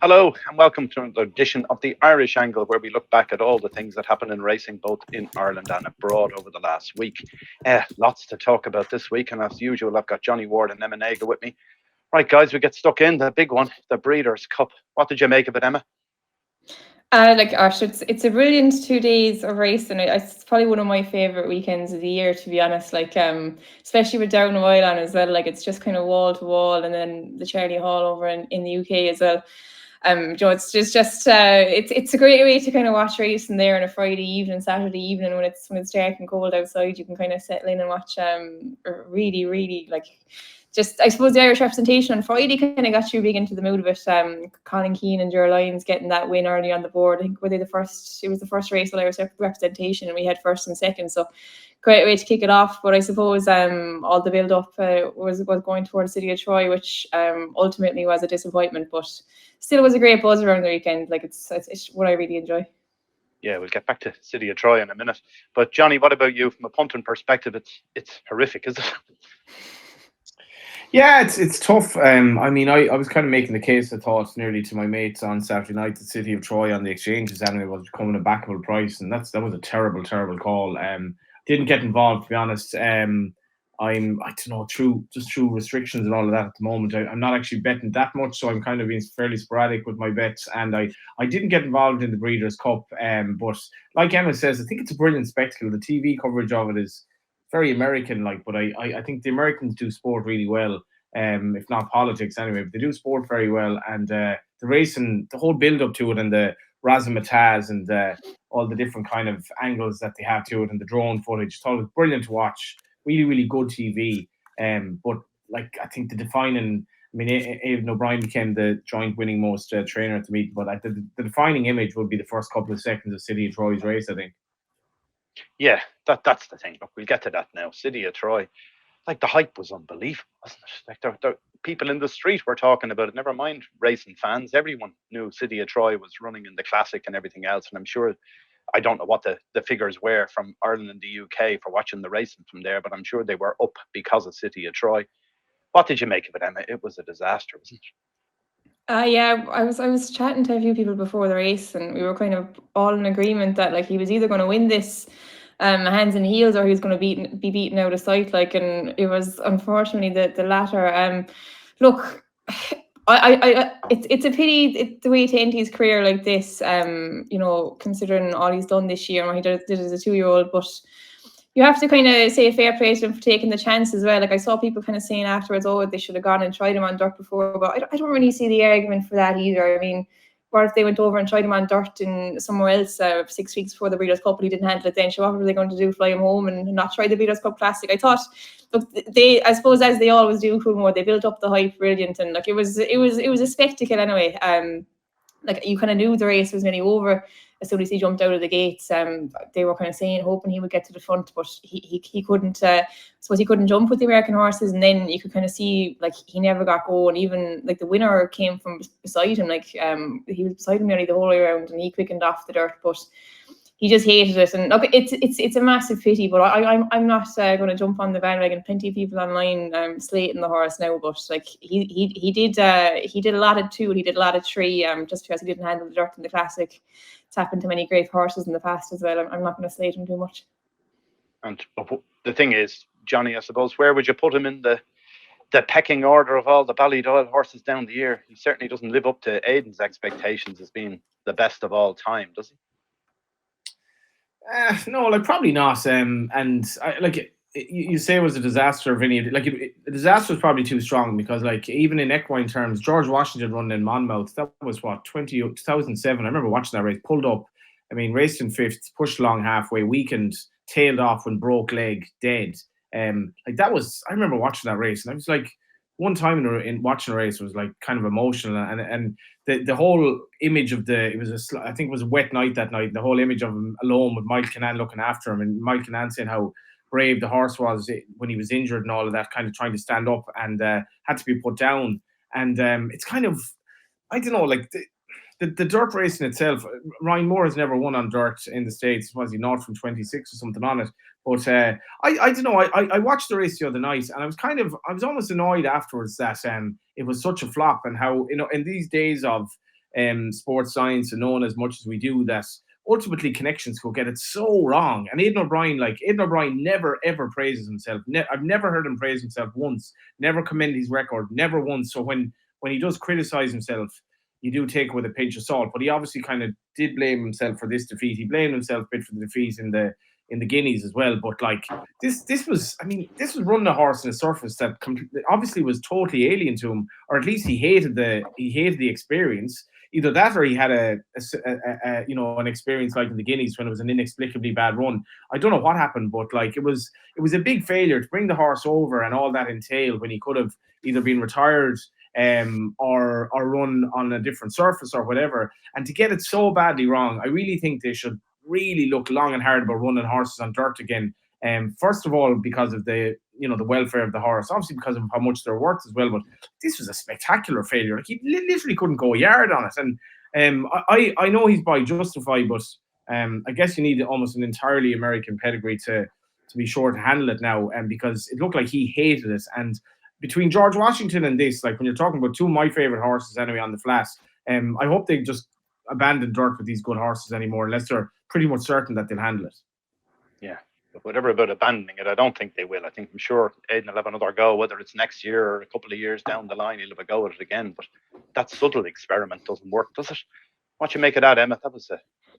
Hello and welcome to another edition of the Irish Angle, where we look back at all the things that happened in racing, both in Ireland and abroad over the last week. Lots to talk about this week, and as usual, I've got Johnny Ward and Emma Nagle with me. Right, guys, we get stuck in the big one, the Breeders' Cup. What did you make of it, Emma? It's a brilliant 2 days of racing. It's probably one of my favorite weekends of the year, to be honest. Especially with Down a While on as well. It's just kind of wall to wall, and then the Charlie Hall over in the UK as well. It's a great way to kind of watch racing there on a Friday evening, Saturday evening when it's dark and cold outside. You can kind of settle in and watch really, really just, I suppose, the Irish representation on Friday kind of got you big into the mood of it. Colin Keane and Ger Lyons getting that win early on the board. I think it was the first race with Irish representation, and we had first and second. So great way to kick it off. But I suppose all the build up was going towards City of Troy, which ultimately was a disappointment, but still was a great buzz around the weekend. It's what I really enjoy. Yeah, we'll get back to City of Troy in a minute. But Johnny, what about you? From a punting perspective, it's horrific, isn't it? Yeah, it's tough. I was kind of making the case, I thought, nearly to my mates on Saturday night, the City of Troy on the exchanges anyway was becoming a backable price, and that was a terrible call. Didn't get involved, to be honest. I don't know, through restrictions and all of that at the moment, I'm not actually betting that much, so I'm kind of being fairly sporadic with my bets, and I didn't get involved in the Breeders' Cup. But like Emma says, I think it's a brilliant spectacle. The TV coverage of it is very American-like, but I think the Americans do sport really well, if not politics anyway, but they do sport very well, and the racing, the whole build-up to it, and the razzmatazz and all the different kind of angles that they have to it, and the drone footage, I thought it was brilliant to watch. Really, really good TV. But I think Aidan O'Brien became the joint winning most trainer at the meet, but the defining image would be the first couple of seconds of City of Troy's race, I think. Yeah, that's the thing. Look, we'll get to that now. City of Troy, the hype was unbelievable, wasn't it? The people in the street were talking about it. Never mind racing fans. Everyone knew City of Troy was running in the Classic and everything else. And I'm sure, I don't know what the figures were from Ireland and the UK for watching the racing from there, but I'm sure they were up because of City of Troy. What did you make of it, Emma? It was a disaster, wasn't it? Yeah, I was chatting to a few people before the race, and we were kind of all in agreement that he was either going to win this hands and heels, or he was going to be beaten out of sight. And it was unfortunately the latter. Look, it's a pity the way to end his career like this. Considering all he's done this year and what he did as a 2-year-old, but you have to kind of say a fair play to him for taking the chance as well. I saw people kind of saying afterwards, oh, they should have gone and tried him on dirt before, but I don't really see the argument for that either. I mean, what if they went over and tried him on dirt in somewhere else 6 weeks before the Breeders' Cup and he didn't handle it then? So what were they going to do, fly him home and not try the Breeders' Cup Classic? I thought, look, I suppose as they always do, Coolmore, they built up the hype brilliant, and it was a spectacle anyway. You kind of knew the race was nearly over as soon as he jumped out of the gates. They were kind of hoping he would get to the front, but he couldn't. Suppose he couldn't jump with the American horses, and then you could kind of see he never got going. Even the winner came from beside him. He was beside him nearly the whole way around, and he quickened off the dirt, but he just hated it. And look, it's a massive pity, but I'm not going to jump on the bandwagon. Plenty of people online slating the horse now, but he did a lot of 2, he did a lot of 3, just because he didn't handle the dirt in the Classic. It's happened to many great horses in the past as well. I'm not going to slate him too much. And the thing is, Johnny, I suppose, where would you put him in the pecking order of all the Ballydoyle horses down the year? He certainly doesn't live up to Aidan's expectations as being the best of all time, does he? No, probably not. You say it was a disaster, Vinny. The disaster was probably too strong, because even in equine terms, George Washington running in Monmouth, that was 2007. I remember watching that race. Pulled up, raced in 5th, pushed along halfway, weakened, tailed off when broke leg, dead. That was. I remember watching that race, and I was one time in watching a race was kind of emotional, and the whole image of I think it was a wet night that night. The whole image of him alone with Michael Kinnan looking after him, and Michael Kinnan saying how brave the horse was when he was injured and all of that, kind of trying to stand up, and had to be put down. And it's kind of, I don't know, the dirt racing itself. Ryan Moore has never won on dirt in the States. Was he not from 26 or something on it? But I don't know. I watched the race the other night, and I was almost annoyed afterwards that it was such a flop, and how in these days of sports science and knowing as much as we do that ultimately connections could get it so wrong. And Aidan O'Brien never ever praises himself. I've never heard him praise himself once. Never commend his record. Never once. So when he does criticize himself, you do take it with a pinch of salt. But he obviously kind of did blame himself for this defeat. He blamed himself a bit for the defeat in the Guineas as well. But like this was running a horse in a surface that obviously was totally alien to him, or at least he hated the experience. Either that, or he had an experience like in the Guineas when it was an inexplicably bad run. I don't know what happened, but like it was a big failure to bring the horse over and all that entailed when he could have either been retired or run on a different surface or whatever. And to get it so badly wrong, I really think they should really look long and hard about running horses on dirt again. First of all, because of the welfare of the horse, obviously because of how much they're worth as well. But this was a spectacular failure. Like he literally couldn't go a yard on it. And I know he's by justified, but I guess you need almost an entirely American pedigree to be sure to handle it now. And because it looked like he hated it. And between George Washington and this, like when you're talking about two of my favorite horses anyway on the flat, I hope they just abandon dirt with these good horses anymore, unless they're pretty much certain that they'll handle it. Yeah. But whatever about abandoning it, I don't think they will. I'm sure Aidan will have another go, whether it's next year or a couple of years down the line, he'll have a go at it again. But that subtle experiment doesn't work, does it? What you make of that, Emma? That was a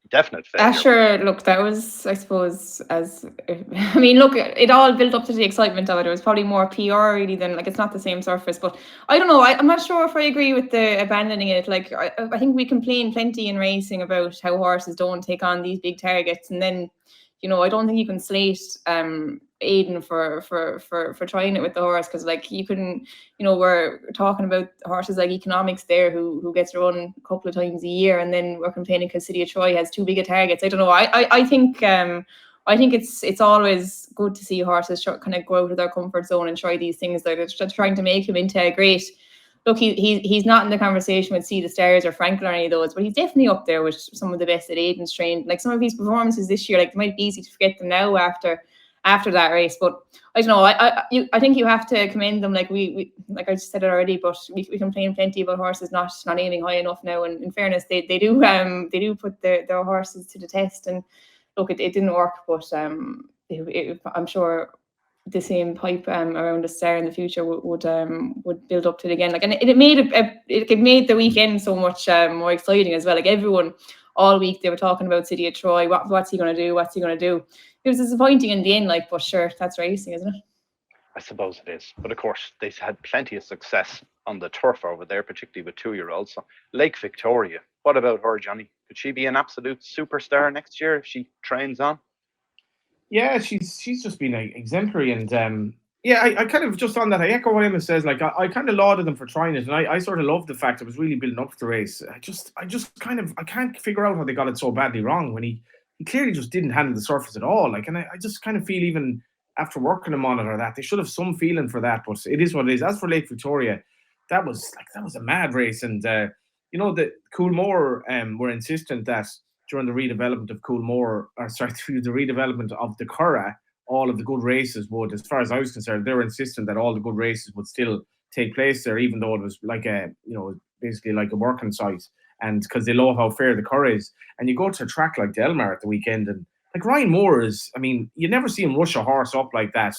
definite failure. Sure, look, that was, I suppose, look, it all built up to the excitement of it. It was probably more PR really than, like, it's not the same surface. But I don't know, I'm not sure if I agree with the abandoning it. Like, I think we complain plenty in racing about how horses don't take on these big targets, and then, I don't think you can slate Aidan for trying it with the horse, because like you couldn't, we're talking about horses like Economics there who gets run a couple of times a year, and then we're complaining because City of Troy has too big a targets. I don't know. I think it's always good to see horses kind of go out of their comfort zone and try these things. Like it's trying to make him into a great. Look, he's not in the conversation with Sea the Stars or Franklin or any of those, but he's definitely up there with some of the best that Aidan's trained. Like some of his performances this year, like it might be easy to forget them now after that race. But I don't know. I think you have to commend them. Like we like I just said it already, but we complain plenty about horses not aiming high enough now. And in fairness, they do put their horses to the test. And look, it didn't work, but I'm sure the same pipe around the Star in the future would build up to it again. Like, and it made the weekend so much more exciting as well. Like everyone all week they were talking about City of Troy. What's he going to do? What's he going to do? It was disappointing in the end, like, but sure, that's racing, isn't it? I suppose it is. But of course, they've had plenty of success on the turf over there, particularly with 2-year-olds. So Lake Victoria, what about her, Johnny? Could she be an absolute superstar next year if she trains on? Yeah, she's just been exemplary, and I kind of just on that. I echo what Emma says. Like I kind of lauded them for trying it, and I sort of loved the fact it was really building up to the race. I can't figure out how they got it so badly wrong when he clearly just didn't handle the surface at all. Like, and I just kind of feel even after working him on it or that they should have some feeling for that. But it is what it is. As for Lake Victoria, that was a mad race, and the Coolmore were insistent that during the redevelopment of through the redevelopment of the Curragh, all of the good races would, as far as I was concerned, they were insistent that all the good races would still take place there, even though it was like basically like a working site, and because they love how fair the Curragh is. And you go to a track like Delmar at the weekend, and like Ryan Moore is, you never see him rush a horse up like that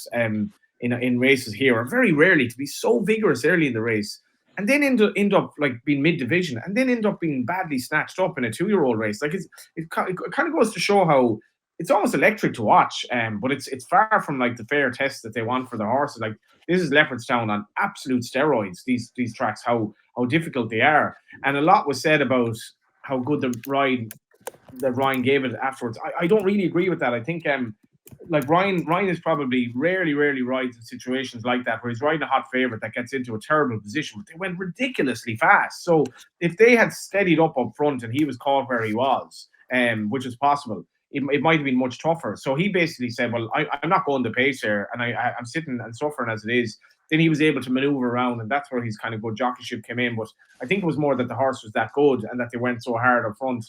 in races here, or very rarely, to be so vigorous early in the race. And then end up like being mid-division, and then end up being badly snatched up in a 2-year-old race. Like it kind of goes to show how it's almost electric to watch. But it's far from like the fair test that they want for their horses. Like this is Leopardstown on absolute steroids. These tracks, how difficult they are, and a lot was said about how good the ride that Ryan gave it afterwards. I don't really agree with that. I think like Ryan is probably rarely rides in situations like that where he's riding a hot favourite that gets into a terrible position, but they went ridiculously fast. So if they had steadied up front and he was caught where he was, which is possible, it might have been much tougher. So he basically said, well, I'm not going the pace here, and I'm sitting and suffering as it is. Then he was able to manoeuvre around, and that's where his kind of good jockeyship came in. But I think it was more that the horse was that good and that they went so hard up front.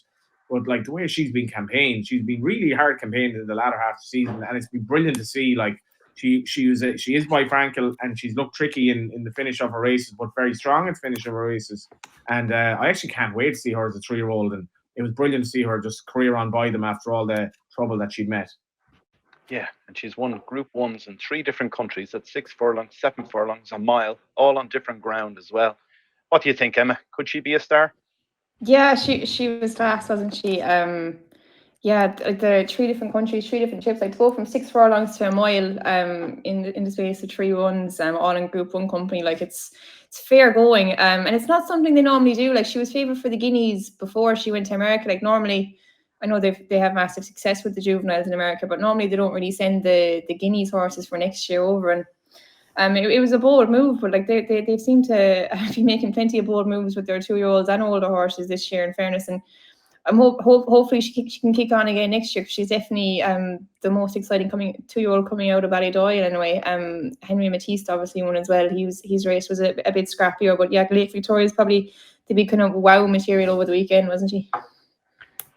But like the way she's been campaigned, she's been really hard campaigned in the latter half of the season, and it's been brilliant to see like she is bifrancal, and she's looked tricky in the finish of her races, but very strong in the finish of her races. And I actually can't wait to see her as a 3-year-old. And it was brilliant to see her just career on by them after all the trouble that she'd met. Yeah, and she's won Group 1s in 3 different countries at 6 furlongs, 7 furlongs, a mile, all on different ground as well. What do you think, Emma? Could she be a star? Yeah, she was class, wasn't she? Yeah, like the 3 different countries, 3 different trips, like to go from 6 furlongs to a mile in the space of 3 runs, all in Group 1 company, like it's fair going. And it's not something they normally do. Like she was favoured for the Guineas before she went to America. Like normally, I know they have massive success with the juveniles in America, but normally they don't really send the Guineas horses for next year over. And it was a bold move, but like they seem to be making plenty of bold moves with their 2-year-olds and older horses this year, in fairness. And hopefully she can kick on again next year, because she's definitely the most exciting 2-year-old coming out of Ballydoyle anyway. Henry Matiste obviously won as well. His race was a bit scrappier, but yeah, Lake Victoria's probably the big kind of wow material over the weekend, wasn't she?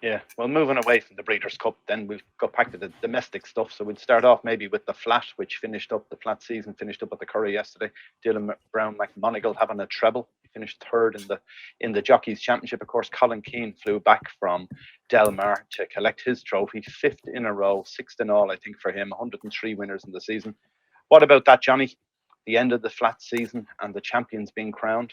Yeah, well, moving away from the Breeders' Cup, then we'll go back to the domestic stuff. So we'd start off maybe with the flat, which finished up, the flat season finished up at the Curry yesterday. Dylan Brown McMonigal having a treble. He finished third in the Jockeys Championship. Of course, Colin Keane flew back from Del Mar to collect his trophy, 5th in a row, 6th in all, I think, for him, 103 winners in the season. What about that, Johnny? The end of the flat season and the champions being crowned?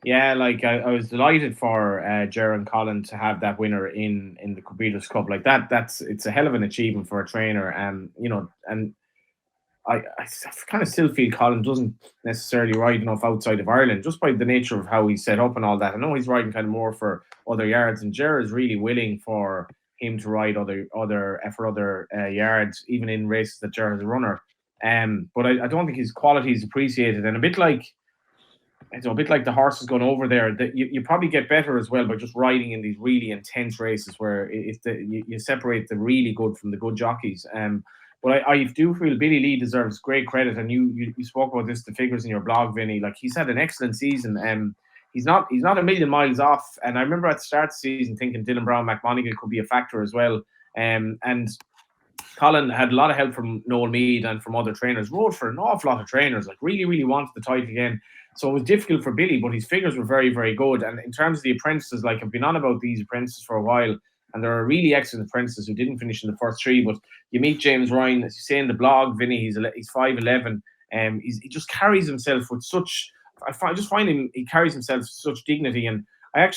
Yeah, like I was delighted for Ger and Colin to have that winner in the Breeders' Cup. Like it's a hell of an achievement for a trainer. And I kind of still feel Colin doesn't necessarily ride enough outside of Ireland, just by the nature of how he's set up and all that. I know he's riding kind of more for other yards, and Ger is really willing for him to ride other yards, even in races that Ger has a runner. But I don't think his quality is appreciated, and a bit like the horses going over there, that you probably get better as well by just riding in these really intense races where you separate the really good from the good jockeys. But I do feel Billy Lee deserves great credit, and you spoke about this, the figures in your blog, Vinny. Like, he's had an excellent season. He's not a million miles off. And I remember at the start of the season thinking Dylan Brown McMonigal could be a factor as well. And Colin had a lot of help from Noel Meade and from other trainers. Rode for an awful lot of trainers, like really, really wanted the title again. So it was difficult for Billy, but his figures were very, very good. And in terms of the apprentices, like, I've been on about these apprentices for a while, and there are really excellent apprentices who didn't finish in the first 3. But you meet James Ryan, as you say in the blog, Vinny, he's 5'11". He just carries himself with such. I just find he carries himself with such dignity. And I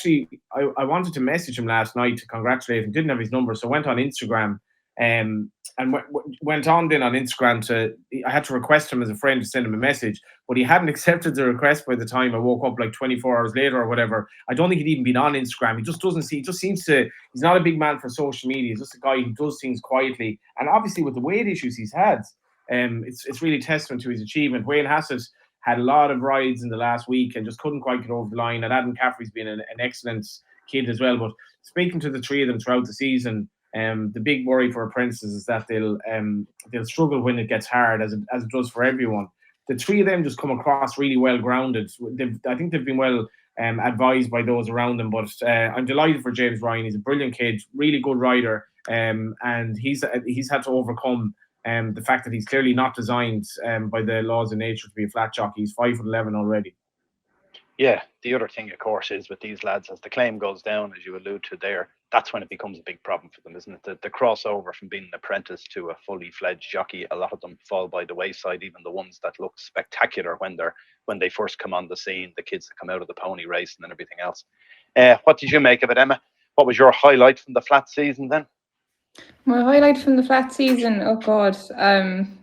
wanted to message him last night to congratulate him. Didn't have his number, so I went on Instagram. And went on then on Instagram I had to request him as a friend to send him a message, but he hadn't accepted the request by the time I woke up, like 24 hours later or whatever. I don't think he'd even been on Instagram. He's not a big man for social media. He's just a guy who does things quietly. And obviously with the weight issues he's had, it's really testament to his achievement. Wayne Hassett had a lot of rides in the last week and just couldn't quite get over the line. And Adam Caffrey's been an excellent kid as well. But speaking to the 3 of them throughout the season, the big worry for apprentices is that they'll struggle when it gets hard, as it does for everyone. The 3 of them just come across really well grounded. I think they've been well advised by those around them. But I'm delighted for James Ryan. He's a brilliant kid, really good rider, and he's had to overcome the fact that he's clearly not designed by the laws of nature to be a flat jockey. He's 5'11" already. Yeah, the other thing, of course, is with these lads, as the claim goes down, as you allude to there, that's when it becomes a big problem for them, isn't it? The crossover from being an apprentice to a fully fledged jockey, a lot of them fall by the wayside, even the ones that look spectacular when they first come on the scene, the kids that come out of the pony racing and everything else. What did you make of it, Emma? What was your highlight from the flat season then? My highlight from the flat season, oh God, I'm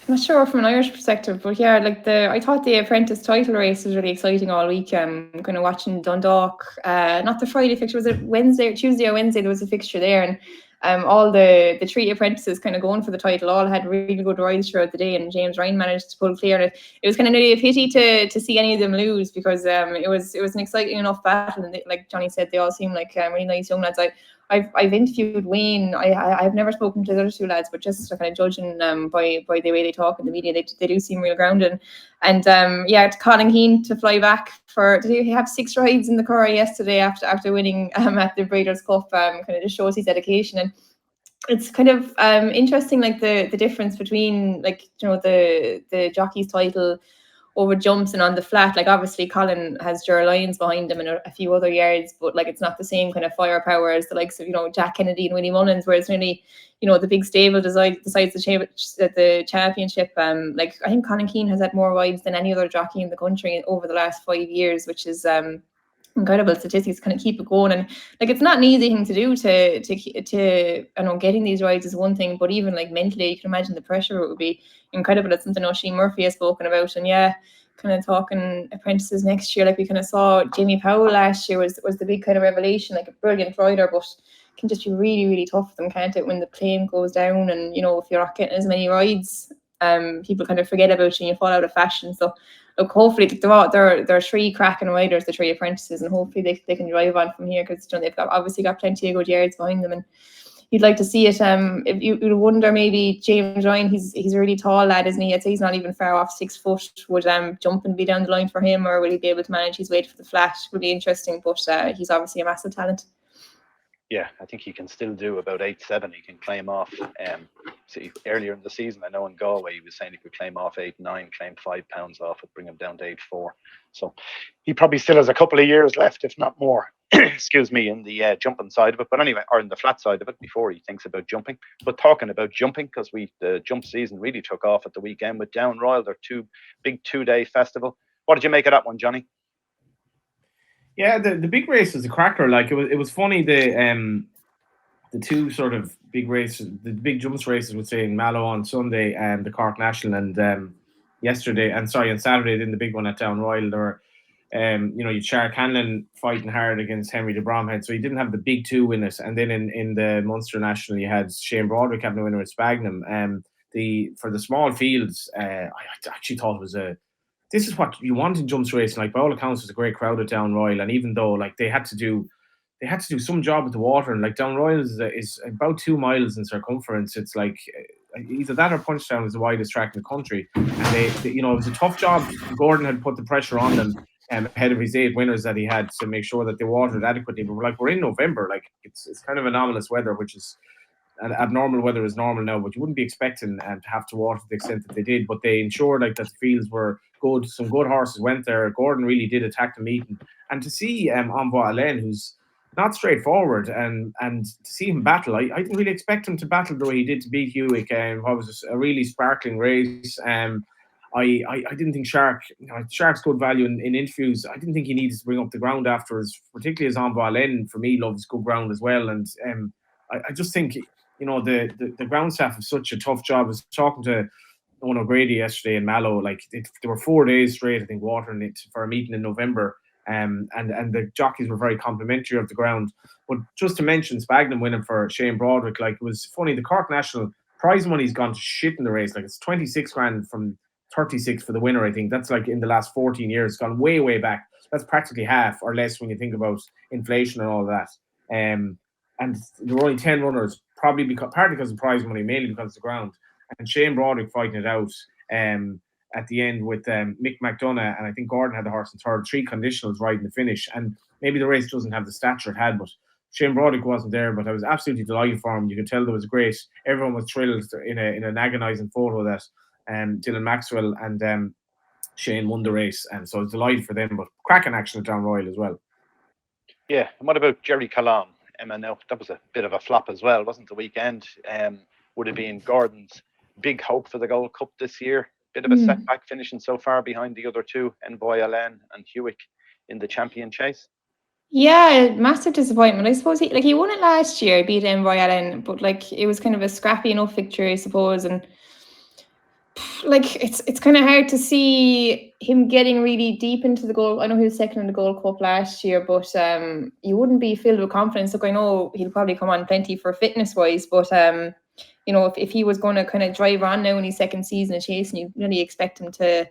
not sure from an Irish perspective, but yeah, I thought the apprentice title race was really exciting all week. Kind of watching Dundalk, not the Friday fixture, was it Tuesday or Wednesday? There was a fixture there, and all the 3 apprentices kind of going for the title all had really good rides throughout the day, and James Ryan managed to pull clear. And it was kind of nearly a pity to see any of them lose, because it was an exciting enough battle, and like Johnny said, they all seem like really nice young lads. I've interviewed Wayne. I've never spoken to the other 2 lads, but just kind of judging by the way they talk in the media, they do seem real grounded. And to Colin Keane to fly back did he have 6 rides in the Curry yesterday after winning at the Breeders' Cup? Kind of just shows his dedication. And it's kind of interesting, like the difference between, like, you know, the jockey's title over jumps and on the flat. Like, obviously Colin has Ger Lyons behind him and a few other yards, but like it's not the same kind of firepower as the likes of, you know, Jack Kennedy and Willie Mullins, where it's really, you know, the big stable decides the championship. Like, I think Colin Keane has had more rides than any other jockey in the country over the last 5 years, which is incredible statistics. Kind of keep it going, and like it's not an easy thing to do. To I know, getting these rides is one thing, but even like mentally, you can imagine the pressure it would be incredible. It's something Oisin Murphy has spoken about. And yeah, kind of talking apprentices next year, like we kind of saw Jamie Powell last year was the big kind of revelation, like a brilliant rider, but can just be really, really tough for them, can't it, when the plane goes down and, you know, if you're not getting as many rides, people kind of forget about you and you fall out of fashion. So look, hopefully there are 3 cracking riders, the 3 apprentices, and hopefully they can drive on from here, because, you know, they've obviously got plenty of good yards behind them, and you'd like to see it. If you wonder, maybe James Ryan, he's a really tall lad, isn't he? I'd say he's not even far off 6 foot. Would jumping be down the line for him, or will he be able to manage his weight for the flat? Would be interesting, but he's obviously a massive talent. Yeah, I think he can still do about 8-7. He can claim off. See, earlier in the season, I know in Galway he was saying he could claim off 8-9, claim 5 pounds off it, bring him down to 8-4. So he probably still has a couple of years left, if not more. Excuse me, in the jumping side of it, but anyway, or in the flat side of it, before he thinks about jumping. But talking about jumping, because the jump season really took off at the weekend with Down Royal, their big 2-day festival. What did you make of that one, Johnny? Yeah, the big race was a cracker. Like, it was funny, the 2 sort of big races, the big jumps races, would say, in Mallow on Sunday and the Cork National, and on Saturday, then the big one at Down Royal. There were, you know, you Shark Hanlon fighting hard against Henry de Bromhead, so he didn't have the big 2 in it. And then in the Munster National, you had Shane Broderick having a winner at Spagnum. For the small fields, I actually thought it was this is what you want in jumps racing. Like, by all accounts, it was a great crowd at Down Royal, and even though, like, they had to do some job with the water, and like Down Royal is about 2 miles in circumference. It's like either that or Punchestown is the widest track in the country, and they you know, it was a tough job. Gordon had put the pressure on them ahead of his 8 winners that he had, to make sure that they watered adequately. But we're in November, like it's kind of anomalous weather, which is abnormal weather is normal now, but you wouldn't be expecting to have to water to the extent that they did. But they ensured, like, that the fields were good. Some good horses went there. Gordon really did attack the meeting, and to see Envoy Alain, who's not straightforward, and to see him battle, I didn't really expect him to battle the way he did to beat Hewick. What was a really sparkling race. I didn't think Shark's good value in interviews. I didn't think he needed to bring up the ground afterwards, particularly as Envoy Alain, for me, loves good ground as well. And I just think, you know, the ground staff have such a tough job. I was talking to Owen O'Grady yesterday in Mallow. Like, there were 4 days straight, I think, watering it for a meeting in November. And the jockeys were very complimentary of the ground. But just to mention Spagnum winning for Shane Broderick, like, it was funny, the Cork National prize money's gone to shit in the race. Like, it's 26 grand from 36 for the winner, I think. That's like in the last 14 years, gone way, way back. That's practically half or less when you think about inflation and all of that. And there were only 10 runners, partly because of prize money, mainly because of the ground. And Shane Broderick fighting it out at the end with Mick McDonough, and I think Gordon had the horse in third, 3 conditionals riding the finish. And maybe the race doesn't have the stature it had, but Shane Broderick wasn't there. But I was absolutely delighted for him. You could tell there was great. Everyone was thrilled in an agonising photo that Dylan Maxwell and Shane won the race, and so I was delighted for them. But cracking action at Down Royal as well. Yeah, and what about Jerry Calam? Now, that was a bit of a flop as well, wasn't the weekend? Would have been Gordon's big hope for the Gold Cup this year. Bit of a setback, finishing so far behind the other 2, Envoy Alain and Hewick, in the champion chase. Yeah, massive disappointment. I suppose he won it last year, beat Envoy Alain, but like it was kind of a scrappy enough victory, I suppose. And like it's kind of hard to see him getting really deep into the goal. I know he was second in the Gold Cup last year, but you wouldn't be filled with confidence. Look, I know he'll probably come on plenty for fitness wise, but you know, if he was going to kind of drive on now in his second season of chasing, you really expect him to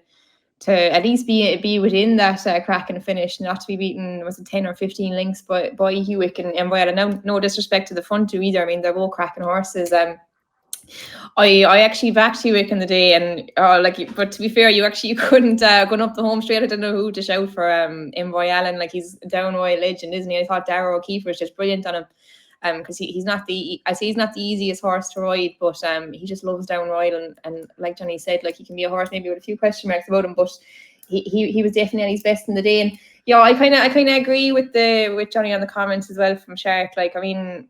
at least be within that cracking finish, not to be beaten, was it 10 or 15 lengths by Hewick and Envoy. And no disrespect to the front 2 either. I mean, they're both cracking horses. I actually backed Hewick in the day, and but to be fair, you couldn't going up the home straight. I don't know who to shout for Envoy Allen. Like, he's a Down Royal legend, isn't he? I thought Darragh O'Keefe was just brilliant on him. because he's not the easiest horse to ride, but he just loves Down Royal, and like Johnny said, like he can be a horse maybe with a few question marks about him, but he was definitely at his best in the day. And yeah, I kind of agree with Johnny on the comments as well from Shark. Like, I mean,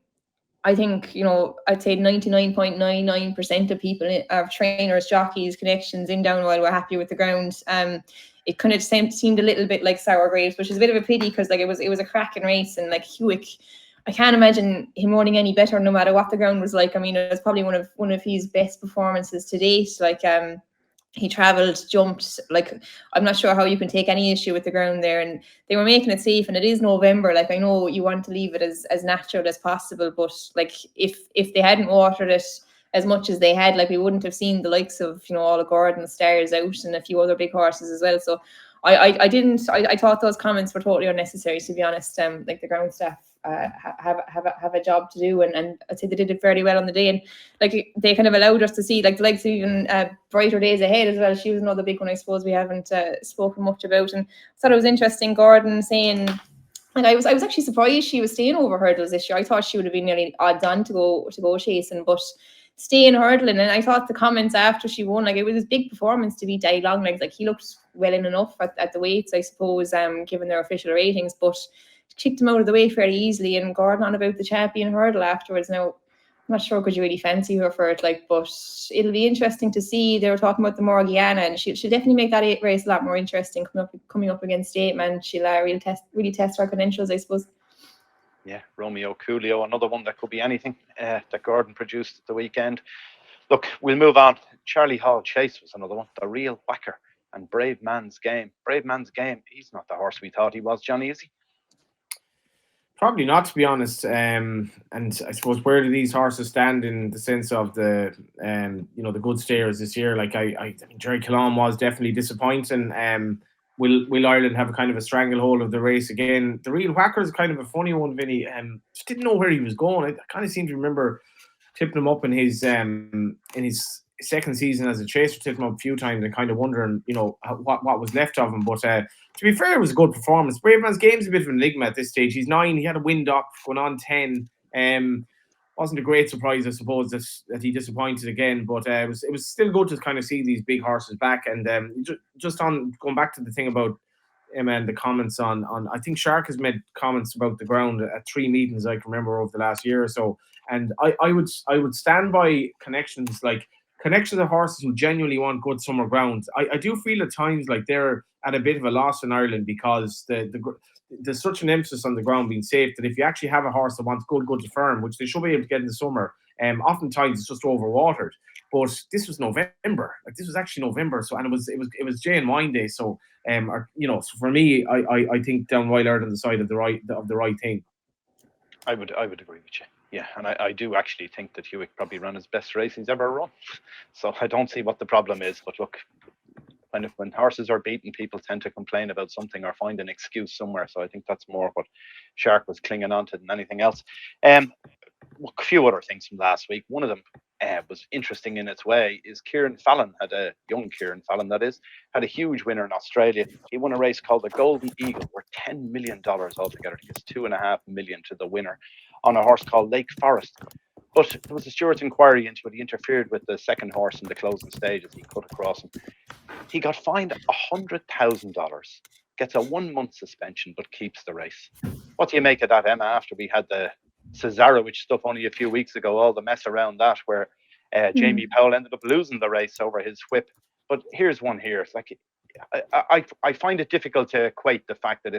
I think, I'd say 99.99% of people, of trainers, jockeys, connections in Down Royal were happy with the ground. It kind of seemed a little bit like sour grapes, which is a bit of a pity, because like it was a cracking race, and like Hewick, I can't imagine him running any better no matter what the ground was like. I mean, it was probably one of his best performances to date. Like, he travelled, jumped, like, I'm not sure how you can take any issue with the ground there, and they were making it safe, and it is November. Like, I know you want to leave it as natural as possible, but like if they hadn't watered it as much as they had, like, we wouldn't have seen the likes of, all of Gordon Stars out and a few other big horses as well. So I thought those comments were totally unnecessary, to be honest. Like, the ground staff have a job to do, and I'd say they did it fairly well on the day, and like they kind of allowed us to see like the likes of even Brighter Days Ahead as well. She was another big one, I suppose, we haven't spoken much about, and I thought it was interesting. Gordon saying, like, I was actually surprised she was staying over hurdles this year. I thought she would have been nearly odds on to go chasing, but staying hurdling. And I thought the comments after she won, like, it was a big performance to beat Day Longlegs. Like, he looked well in enough at the weights, I suppose, given their official ratings, but kicked him out of the way fairly easily. And Gordon on about the champion hurdle afterwards. Now, I'm not sure could you really fancy her for it, like, but it'll be interesting to see. They were talking about the Morgiana, and she'll definitely make that race a lot more interesting coming up against State Man. She'll really test her credentials, I suppose. Yeah, Romeo Coolio, another one that could be anything that Gordon produced at the weekend. Look, we'll move on. Charlie Hall Chase was another one, the real whacker, and Brave Man's Game. Brave Man's Game, he's not the horse we thought he was, Johnny, is he? Probably not, to be honest. And I suppose, where do these horses stand in the sense of the the good stayers this year? Like, I mean, Jerry Killam was definitely disappointing. Will Ireland have a kind of a stranglehold of the race again? The real whacker is kind of a funny one, Vinny. Just didn't know where he was going. I kind of seem to remember tipping him up in his second season as a chaser, tipping him up a few times and kind of wondering, what was left of him. But to be fair, it was a good performance. Brave Man's Game's a bit of an enigma at this stage. He's 9. He had a wind up going on 10. Wasn't a great surprise, I suppose, that he disappointed again. But it was still good to kind of see these big horses back. And just on going back to the thing about him and the comments on I think Shark has made comments about the ground at 3 meetings I can remember over the last year or so. And I would stand by connections of horses who genuinely want good summer ground. I do feel at times like they're at a bit of a loss in Ireland, because there's such an emphasis on the ground being safe that if you actually have a horse that wants good to firm, which they should be able to get in the summer, oftentimes it's just overwatered. But this was November. Like, this was actually November. So, and it was Jay and Wine Day. So, so for me, I think Down Royal are on the side of the right thing. I would agree with you. Yeah, and I do actually think that Hewick probably ran his best race he's ever run. So I don't see what the problem is. But look, when horses are beaten, people tend to complain about something or find an excuse somewhere. So I think that's more what Shark was clinging on to than anything else. A few other things from last week. One of them was interesting in its way. Is Kieran Fallon young Kieran Fallon, that is, had a huge winner in Australia. He won a race called the Golden Eagle, worth $10 million altogether. He gets $2.5 million to the winner on a horse called Lake Forest. But there was a steward's inquiry into it. He interfered with the second horse in the closing stage as he cut across him. He got fined $100,000, gets a 1-month suspension, but keeps the race. What do you make of that, Emma, after we had the Cesarewitch stuff only a few weeks ago, all the mess around that, where Jamie Powell ended up losing the race over his whip? But here's one here. It's like, I find it difficult to equate the fact that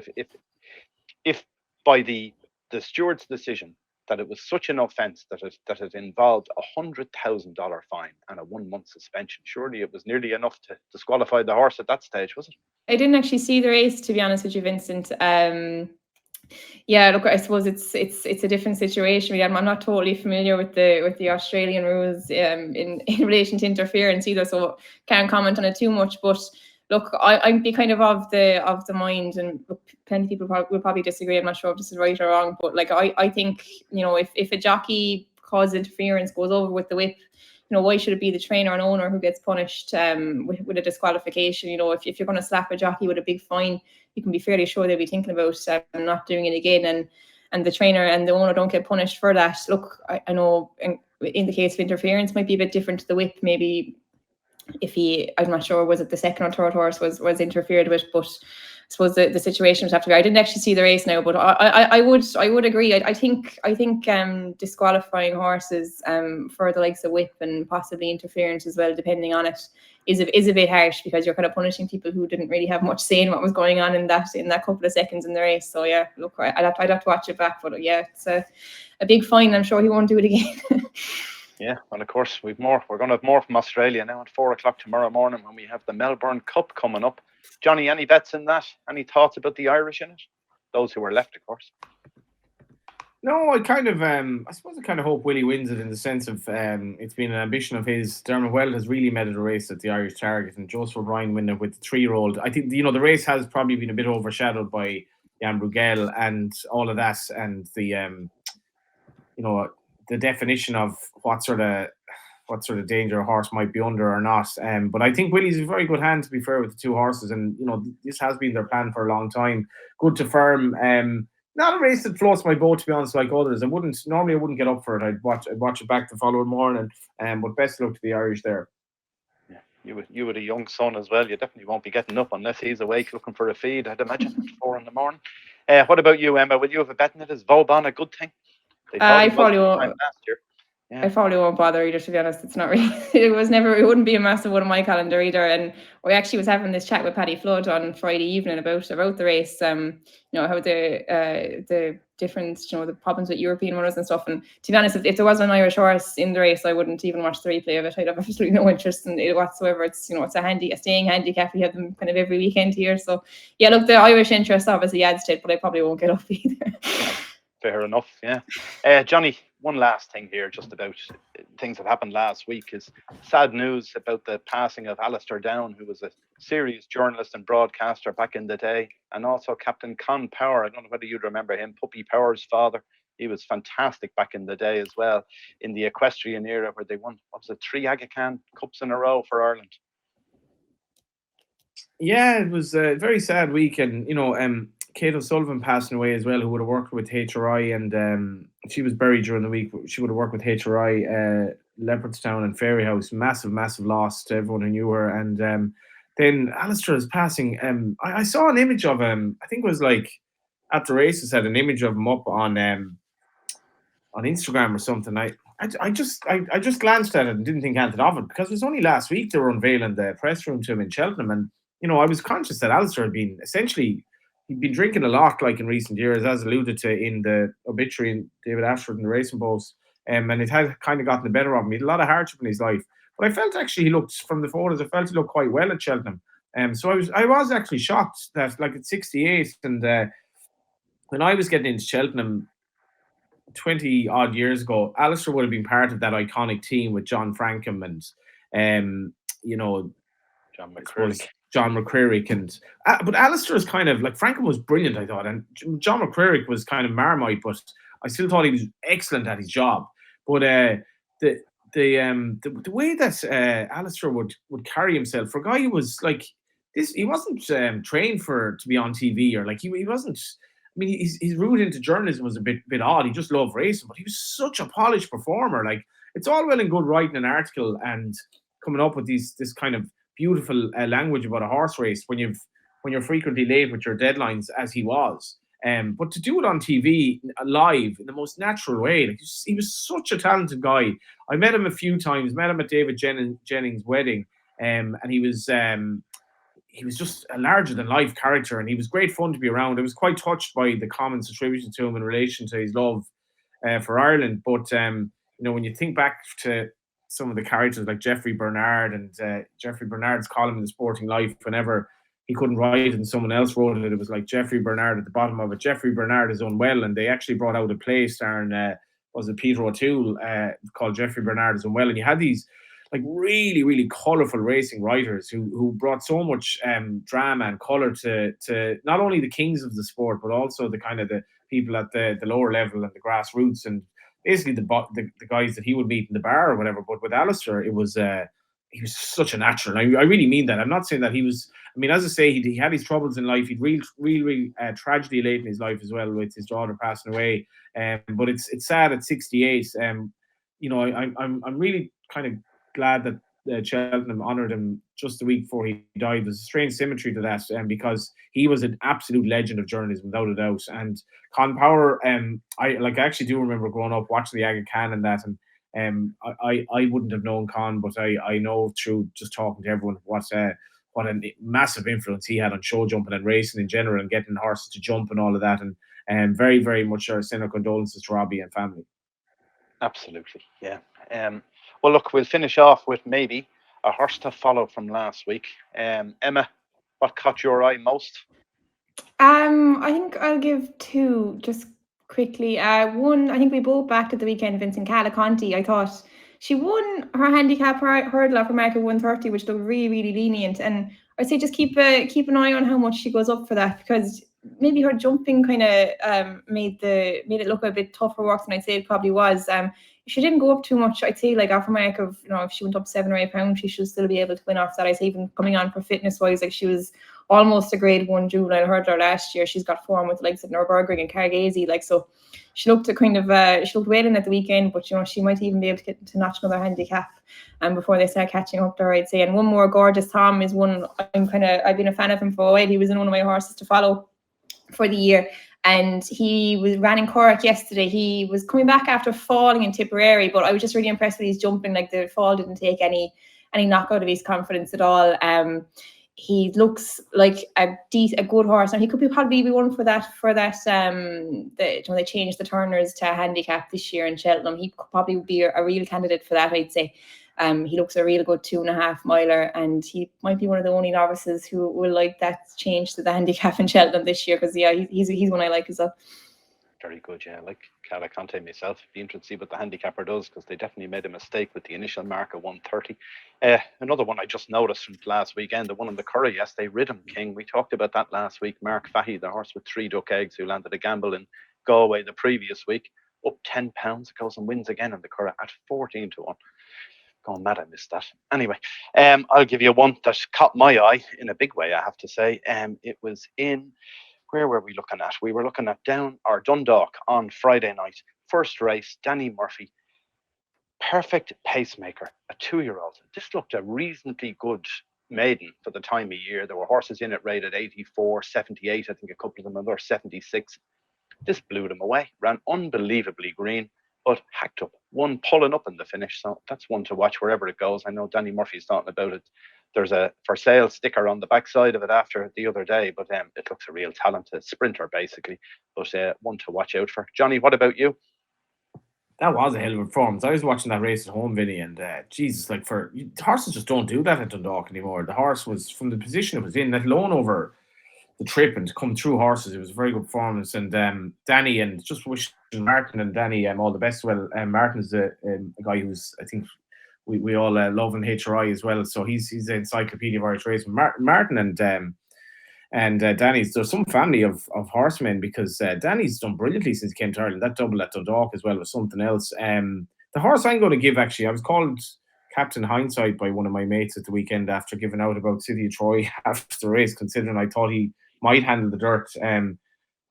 if by the steward's decision that it was such an offence that it involved $100,000 fine and a 1-month suspension, surely it was nearly enough to disqualify the horse at that stage, was it? I didn't actually see the race, to be honest with you, Vincent. Yeah, look, I suppose it's a different situation. I'm not totally familiar with the Australian rules in relation to interference either, so can't comment on it too much. But look, I'd be kind of the mind, and look, plenty of people will probably disagree. I'm not sure if this is right or wrong, but like I think, if a jockey causes interference, goes over with the whip, why should it be the trainer and owner who gets punished with a disqualification? If you're going to slap a jockey with a big fine, you can be fairly sure they'll be thinking about not doing it again. And and the trainer and the owner don't get punished for that. Look, I know in the case of interference might be a bit different to the whip. Maybe if I'm not sure, was it the second or third horse was interfered with, but I suppose the situation would have to be. I didn't actually see the race now, but I would agree. I think disqualifying horses for the likes of whip and possibly interference as well, depending on it, is a bit harsh, because you're kind of punishing people who didn't really have much say in what was going on in that couple of seconds in the race. So yeah, look, I'd have to watch it back, but yeah, it's a big fine. I'm sure he won't do it again. Yeah, and of course we've more. We're going to have more from Australia now at 4:00 tomorrow morning when we have the Melbourne Cup coming up. Johnny, any bets in that? Any thoughts about the Irish in it? Those who are left, of course. No, I suppose I kind of hope Willie wins it, in the sense of it's been an ambition of his. Dermot Weld has really made it a race at the Irish Target, and Joseph O'Brien winning it with the 3-year-old. I think the race has probably been a bit overshadowed by Jan Bruegel and all of that, and the the definition of what sort of danger a horse might be under or not. But I think Willie's a very good hand, to be fair, with the two horses, and this has been their plan for a long time. Good to firm. Not a race that floats my boat, to be honest, like others. I wouldn't get up for it. I'd watch it back the following morning. But best of luck to the Irish there. Yeah, you with a young son as well. You definitely won't be getting up unless he's awake looking for a feed, I'd imagine, at 4 in the morning. What about you, Emma? Will you have a bet in it? Is Vauban a good thing? I probably won't. Last year. Yeah. I probably won't bother either, to be honest. It's not really, it wouldn't be a massive one on my calendar either. And I actually was having this chat with Paddy Flood on Friday evening about the race, how the difference, the problems with European runners and stuff. And to be honest, if there was an Irish horse in the race, I wouldn't even watch the replay of it. I'd have absolutely no interest in it whatsoever. It's, it's a staying handicap. We have them kind of every weekend here. So yeah, look, the Irish interest obviously adds to it, but I probably won't get up either. Fair enough, yeah. Johnny, one last thing here, just about things that happened last week, is sad news about the passing of Alistair Down, who was a serious journalist and broadcaster back in the day, and also Captain Con Power. I don't know whether you'd remember him, Puppy Power's father. He was fantastic back in the day as well, in the equestrian era, where they won, 3 Aga Khan Cups in a row for Ireland. Yeah, it was a very sad week, and Kate O'Sullivan passing away as well, who would have worked with HRI, and she was buried during the week. She would have worked with HRI, Leopardstown and Fairyhouse. Massive loss to everyone who knew her. And then Alistair's passing. I saw an image of him. I think it was like at the races, had an image of him up on Instagram or something. I just glanced at it and didn't think anything of it, because it was only last week they were unveiling the press room to him in Cheltenham, and I was conscious that Alistair had been he'd been drinking a lot, like in recent years, as alluded to in the obituary in David Ashford in the Racing Post, and it had kind of gotten the better of him. He had a lot of hardship in his life, but I felt actually he looked, from the photos, he looked quite well at Cheltenham. So I was actually shocked that, like, at 68, and when I was getting into Cheltenham 20 odd years ago, Alistair would have been part of that iconic team with John Frankham and John McCrearick, and but Alistair is kind of like, Frankham was brilliant, I thought, and John McCrearick was kind of Marmite, but I still thought he was excellent at his job. But the way that Alistair would carry himself, for a guy who was like this, he wasn't trained to be on TV, or like he wasn't. I mean, his route into journalism was a bit odd. He just loved racing, but he was such a polished performer. Like, it's all well and good writing an article and coming up with this kind of beautiful language about a horse race when you're frequently late with your deadlines, as he was. But to do it on TV live in the most natural way, like, he was such a talented guy. I met him a few times. Met him at David Jennings' wedding, and he was just a larger than life character, and he was great fun to be around. I was quite touched by the comments attributed to him in relation to his love for Ireland. But when you think back to some of the characters like Geoffrey Bernard, and Geoffrey Bernard's column in the Sporting Life, whenever he couldn't write and someone else wrote it, it was like Geoffrey Bernard at the bottom of it. Geoffrey Bernard is unwell, and they actually brought out a play starring was it Peter O'Toole, called Geoffrey Bernard is Unwell. And you had these like really, really colourful racing writers who brought so much drama and colour to not only the kings of the sport, but also the kind of the people at the lower level and the grassroots, and basically the guys that he would meet in the bar or whatever. But with Alistair, it was he was such a natural. I really mean that. I'm not saying that he was. I mean, as I say, he had his troubles in life. He'd really tragedy late in his life as well, with his daughter passing away. But it's sad at 68. I'm really kind of glad that Cheltenham honoured him just a week before he died. There's a strange symmetry to that, because he was an absolute legend of journalism, without a doubt. And Con Power, I actually do remember growing up watching the Aga Khan and that, and I wouldn't have known Con, but I know through just talking to everyone what a massive influence he had on show jumping and racing in general, and getting horses to jump and all of that. And very, very much our sincere condolences to Robbie and family. Absolutely, yeah. Well, look, we'll finish off with maybe a horse to follow from last week. Emma, what caught your eye most? I think I'll give two just quickly. One, I think we both backed at the weekend Vincent Calaconti. I thought she won her handicap hurdle off her mark at 130, which looked really, really lenient. And I'd say just keep an eye on how much she goes up for that, because maybe her jumping kind of made it look a bit tougher work than I'd say it probably was. She didn't go up too much. I'd say like off her mark of, if she went up 7 or 8 pounds, she should still be able to win off that. I'd say even coming on for fitness wise, like she was almost a grade 1 juvenile hurdler last year. She's got form with the likes of Nürburgring and Carghazy, so she looked she looked wailing at the weekend, but she might even be able to get to notch another handicap before they start catching up to her, I'd say. And one more, Gorgeous Tom is one I've been a fan of him for a while. He was in one of my horses to follow for the year, and he ran in Cork yesterday. He was coming back after falling in Tipperary, but I was just really impressed with his jumping. Like, the fall didn't take any knockout of his confidence at all. He looks like a good horse, and he could probably be one for that. When they changed the turners to handicap this year in Cheltenham, he could probably be a real candidate for that, I'd say. He looks a real good 2.5 miler, and he might be one of the only novices who will like that change to the handicap in Cheltenham this year, because he's one I like as well. Very good, yeah. Like Calaconte myself, be interested to see what the handicapper does, because they definitely made a mistake with the initial mark of 130. Another one I just noticed from last weekend, the one in the Curry yesterday, Rhythm King. We talked about that last week. Mark Fahey, the horse with 3 duck eggs, who landed a gamble in Galway the previous week, up 10 pounds, goes and wins again in the Curry at 14 to 1. Going mad, I missed that. Anyway, I'll give you one that caught my eye in a big way, I have to say. It was in, where were we looking at? We were looking at Dundalk on Friday night. First race, Danny Murphy, perfect pacemaker, a 2-year-old. This looked a reasonably good maiden for the time of year. There were horses in it rated 84, 78, I think a couple of them, another 76. This blew them away, ran unbelievably green, but hacked up. One pulling up in the finish, so that's one to watch wherever it goes. I know Danny Murphy's talking about it. There's a for sale sticker on the backside of it after the other day, but it looks a real talented sprinter, basically. But one to watch out for. Johnny, what about you? That was a hell of a performance. I was watching that race at home, Vinny, and Jesus, horses just don't do that at Dundalk anymore. The horse was, from the position it was in, let alone over the trip and to come through horses, it was a very good performance. And Danny, and just wishing Martin and Danny all the best. Well, Martin is a guy who's, I think we all love in HRI as well. So he's an encyclopedia of Irish racing. Martin and Danny's, there's some family of horsemen, because Danny's done brilliantly since he came to Ireland. That double at Dundalk as well was something else. The horse I'm going to give, actually, I was called Captain Hindsight by one of my mates at the weekend after giving out about City of Troy after the race, considering I thought he might handle the dirt.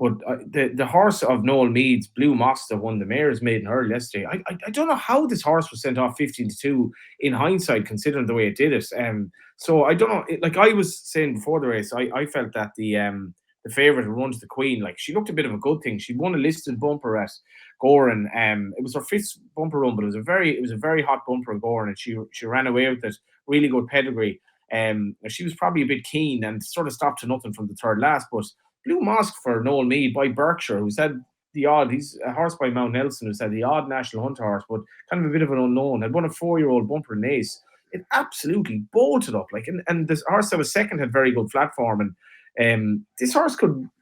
But the horse of Noel Meads, Blue Mosta, won the Mayor's Maiden Hurdle yesterday. I don't know how this horse was sent off 15-2 in hindsight, considering the way it did it. So I don't know. Like I was saying before the race, I felt that the favourite who runs the Queen, like, she looked a bit of a good thing. She won a listed bumper at Goran. It was her 5th bumper run, but it was a very hot bumper at Goran, and she ran away with it. Really good pedigree. She was probably a bit keen and sort of stopped to nothing from the third last, but Blue Mosque for Noel Mead by Berkshire, who's had he's a horse by Mount Nelson, who's had the odd national hunter horse, but kind of a bit of an unknown. Had won a 4-year-old bumper in Ace. It absolutely bolted up, and this horse that was second had very good flat form, and this horse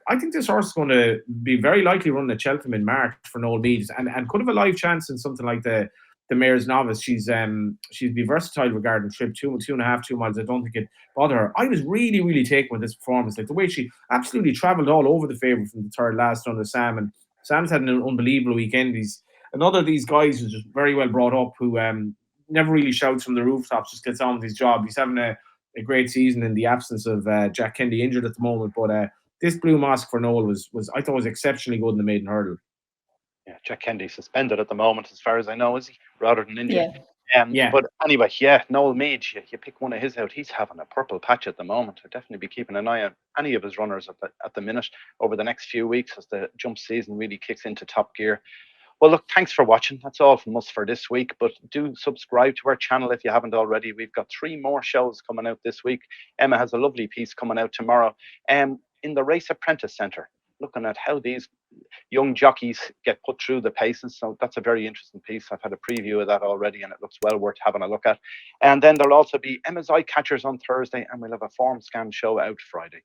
I think this horse is going to be very likely running at Cheltenham in March for Noel Mead, and could have a live chance in something like the Mayor's Novice. She'd be versatile regarding trip, 2.5, 2 miles. I don't think it bother her. I was really, really taken with this performance. Like, the way she absolutely travelled all over the favourite from the third last under Sam. And Sam's had an unbelievable weekend. He's another of these guys who's just very well brought up, who never really shouts from the rooftops, just gets on with his job. He's having a great season in the absence of Jack Kennedy injured at the moment. But this blue mask for Noel was I thought was exceptionally good in the maiden hurdle. Yeah, Jack Kennedy suspended at the moment, as far as I know, is he, rather than injured? Yeah. But anyway, yeah, Noel Meade, you pick one of his out. He's having a purple patch at the moment. I'd definitely be keeping an eye on any of his runners at the minute over the next few weeks as the jump season really kicks into top gear. Well, look, thanks for watching. That's all from us for this week. But do subscribe to our channel if you haven't already. We've got 3 more shows coming out this week. Emma has a lovely piece coming out tomorrow in the Race Apprentice Centre, looking at how these young jockeys get put through the paces. So that's a very interesting piece. I've had a preview of that already, and it looks well worth having a look at. And then there'll also be Emma's Eye Catchers on Thursday, and we'll have a form scan show out Friday.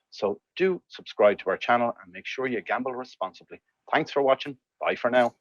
So do subscribe to our channel and make sure you gamble responsibly. Thanks for watching. Bye for now.